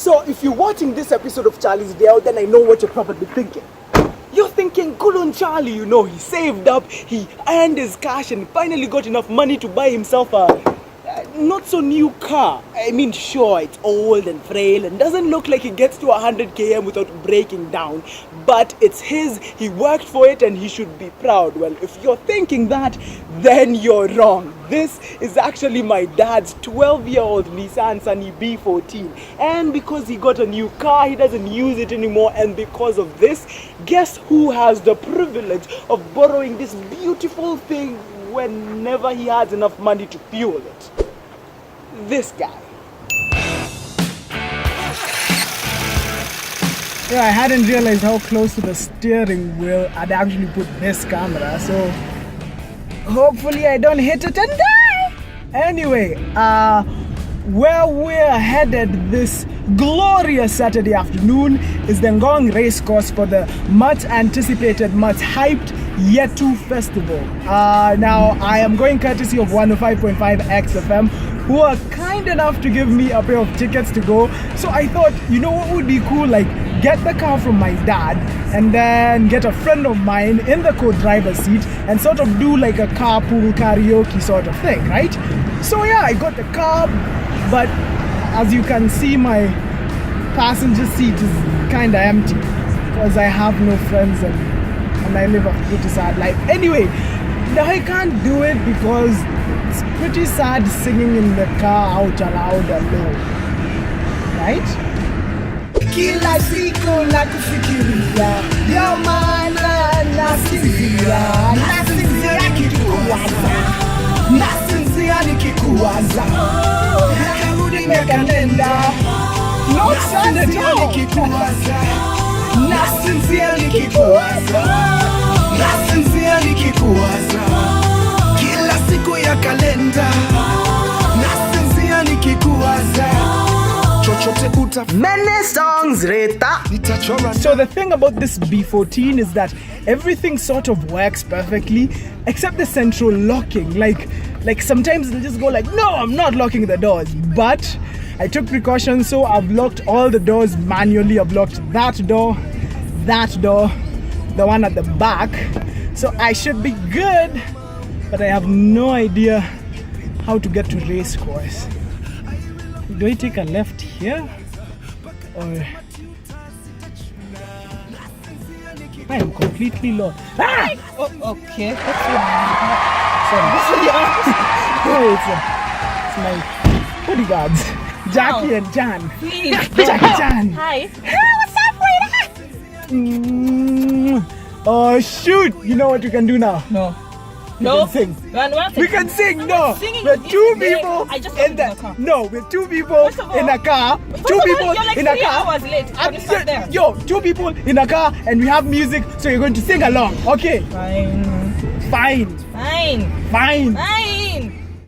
So if you're watching this episode of Charlie's Day, then I know what you're probably thinking. You're thinking, good on Charlie, you know, he saved up, he earned his cash and finally got enough money to buy himself a not so new car. I mean, sure, it's old and frail and doesn't look like he gets to 100 km without breaking down, but it's his, he worked for it and he should be proud. Well, if you're thinking that, then you're wrong. This is actually my dad's 12-year-old Nissan Sunny B14, and because he got a new car, he doesn't use it anymore, and because of this, guess who has the privilege of borrowing this beautiful thing whenever he has enough money to fuel it? This guy. Yeah, I hadn't realized how close to the steering wheel I'd actually put this camera, so hopefully I don't hit it and die. Anyway, where we're headed this glorious Saturday afternoon is the Ngong race course for the much anticipated, much hyped Yetu Festival. Now I am going courtesy of 105.5 XFM, who are kind enough to give me a pair of tickets to go. So I thought, you know what would be cool, like get the car from my dad and then get a friend of mine in the co-driver's seat and sort of do like a carpool karaoke sort of thing, right? So yeah, I got the car, but as you can see, my passenger seat is kinda empty because I have no friends and I live a pretty sad life. Anyway, now I can't do it because it's pretty sad singing in the car out loud alone, right? Kila siku nakufikiria, ndio maana nasinzia nikikuwaza, nakarudi miaka nenda, not sad at all. Nasinzia nikikuwaza, kila siku ya kalenda, nasinzia nikikuwaza. Many songs, Rita. So the thing about this B14 is that everything sort of works perfectly except the central locking. Like sometimes it'll just go like, no, I'm not locking the doors. But I took precautions, so I've locked all the doors manually. I've locked that door, the one at the back. So I should be good, but I have no idea how to get to race course. Do I take a left here? Or I am completely lost. Ah! Oh, okay. Sorry. It's my bodyguards, Jackie and Jan. Please. Jackie Jan. Hi. Hey, what's up, Fridah? Oh shoot! You know what we can do now? No. We can sing. We can sing. No, we're two people in the car. No, we're two people in a car. Two people in a car. Hours late. There. Yo, two people in a car, and we have music, so you're going to sing along. Okay? Fine.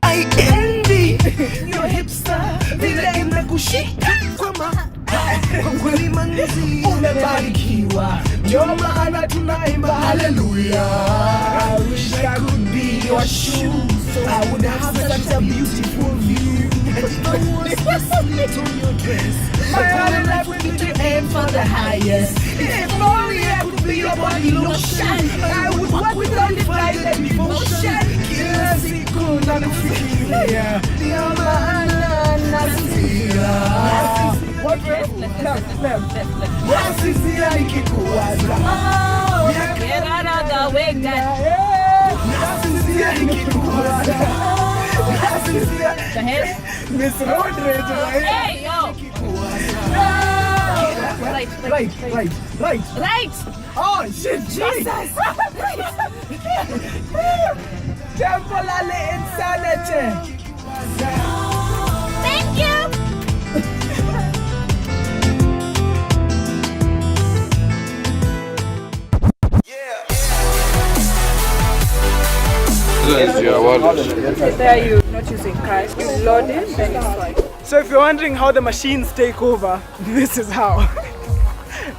I envy your hipster, vile inakushika kwa kweli manzi umebarikiwa, ndio maana tunaimba hallelujah. I wish I could be your shoes, so I would have such a beautiful view. My whole life would be to aim for the highest. If only I could be your body lotion, I would walk with undivided devotion. Kila siku nakufikiria, ndio maana nasinzia. What way? Left. Nasinzia nikikuwaza. Get out of the way, guys. Nasinzia nikikuwaza. The head. Miss Road Rage, right? Hey, yo. Right. Oh shit, Jesus! Temporary insanity. Thank you. There you're not using cash, you load it, then it's like. So if you're wondering how the machines take over, this is how.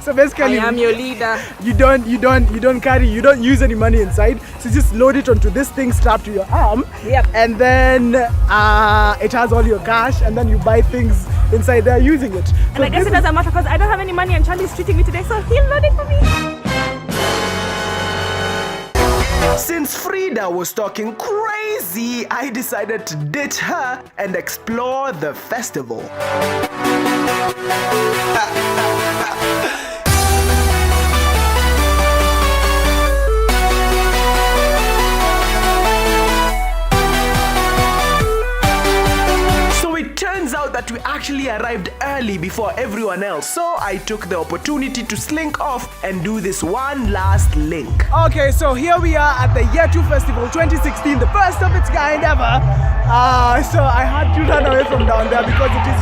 So basically, I am your leader. you don't use any money inside. So you just load it onto this thing strapped to your arm. Yep. And then it has all your cash, and then you buy things inside there using it. And So I guess this it doesn't matter because I don't have any money and Charlie's treating me today, so he'll load it for me. Since Fridah was talking crazy, I decided to ditch her and explore the festival. So it turns out that we actually arrived early before everyone else. So I took the opportunity to slink off and do this one last link. Okay, so here we are at the Yetu Festival 2016, the first of its kind ever. So I had to run away from down there because it is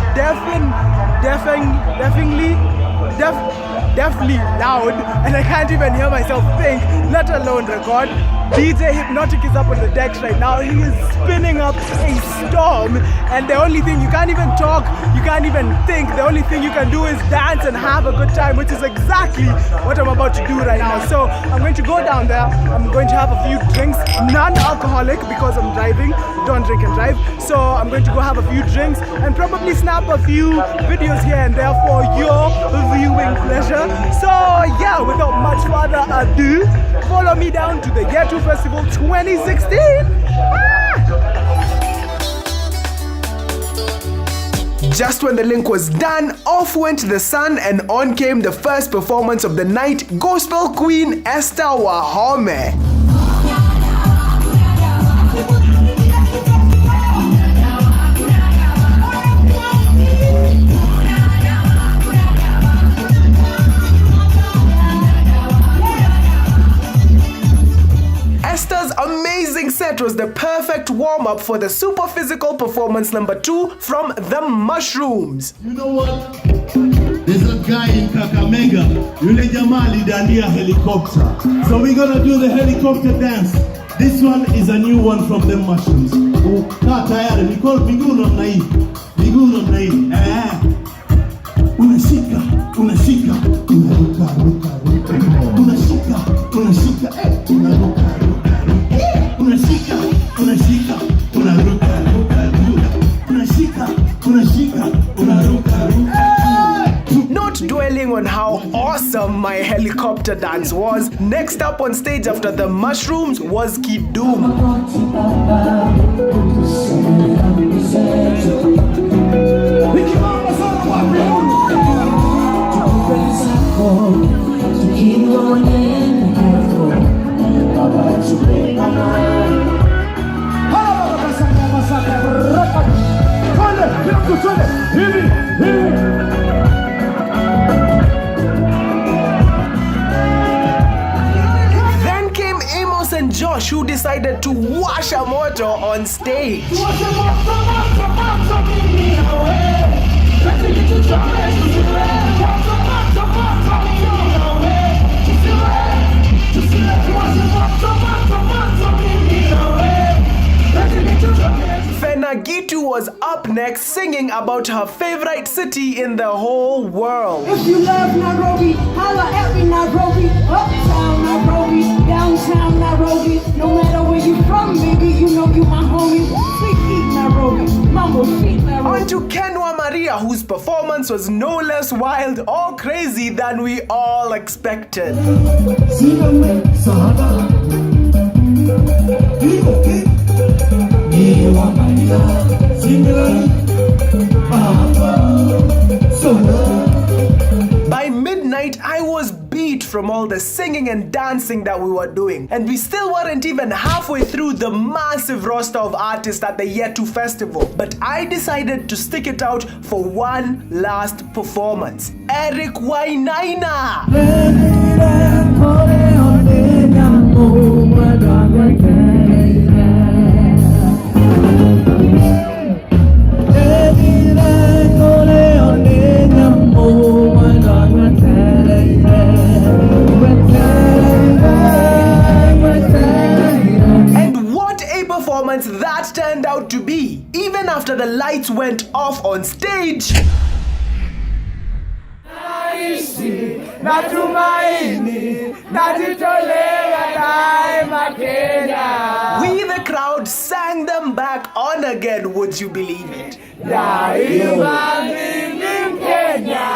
definitely loud, and I can't even hear myself think, let alone record. DJ Hypnotic is up on the decks right now. He is spinning up a storm, and the only thing, you can't even talk, you can't even think. The only thing you can do is dance and have a good time, which is exactly what I'm about to do right now. So I'm going to go down there. I'm going to have a few drinks, non-alcoholic because I'm driving. Don't drink and drive. So I'm going to go have a few drinks and probably snap a few videos here and there for your viewing pleasure. So yeah, without much further ado, follow me down to the Yetu Festival 2016. Just when the link was done, off went the sun and on came the first performance of the night, Gospel Queen Esther Wahome. Esther's amazing set was the perfect warm-up for the super physical performance number 2 from the Mushrooms. You know what? There's a guy in Kakamega, yule jamaa alidandia helicopter. So we're gonna do the helicopter dance. This one is a new one from the Mushrooms. Kaa tayari, miguu namna hii. Miguu namna hii. Unashika, unaruka, ruka. Unashika, unaruka, ruka. Unashika, unaruka, ruka. Not dwelling on how awesome my helicopter dance was, next up on stage after the Mushrooms was Kidum. Then came Amos and Josh, who decided to wash a motor on stage. Gitu was up next singing about her favorite city in the whole world. If you love Nairobi, holla at me Nairobi. Uptown Nairobi, downtown Nairobi. No matter where you from, baby, you know you my homie. Sweet eat Nairobi, mambo sweet Nairobi. On to Kenwa Maria, whose performance was no less wild or crazy than we all expected. By midnight, I was beat from all the singing and dancing that we were doing, and we still weren't even halfway through the massive roster of artists at the Yetu Festival. But I decided to stick it out for one last performance. Eric Wainaina! That turned out to be, even after the lights went off on stage. I see. natumaini, najitolea daima Kenya. We the crowd sang them back on again, would you believe it? Daima mimi Kenya,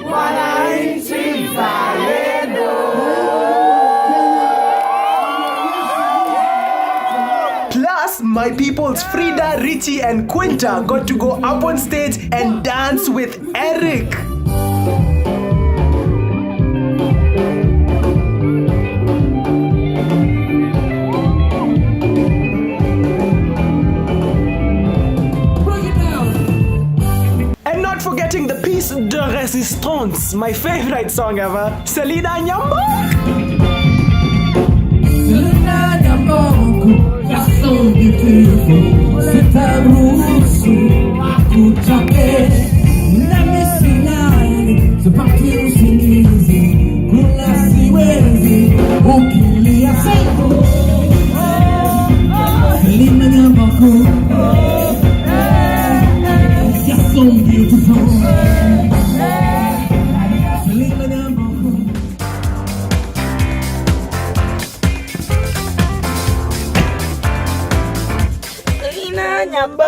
mwananchi mzalendo. Plus, my peoples Fridah, Richie and Quinta got to go up on stage and dance with Eric. And not forgetting the piece de resistance, my favorite song ever, Selena Nyambo. You're so beautiful, sitaruhusu akuchape. Let me see now, sipati usingizi, kula siwezi, ukilia seko. Selena Nyambo, you're so beautiful. Selena Nyambo.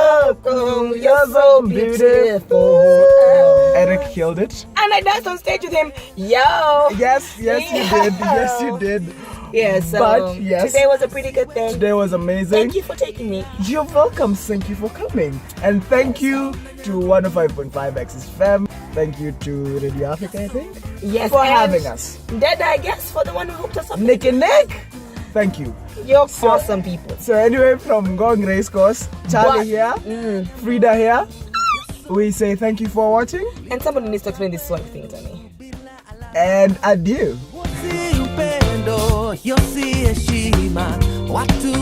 You're so beautiful. Eric killed it. And I danced on stage with him. Yo. Yes, you did. Yes, you did. Yes. But yes, today was a pretty good day. Today was amazing. Thank you for taking me. You're welcome. Thank you for coming. And thank you to 105.5 Access FM. Thank you to Radio Africa, I think. Yes. For having us. Dada, I guess, for the one who hooked us up. Nick and Nick. Thank you. You're awesome people. So anyway, from Gong Racecourse, Charlie here, Fridah here, we say thank you for watching. And somebody needs to explain this song thing to me. And adieu. Si upendo, yo si heshima, watu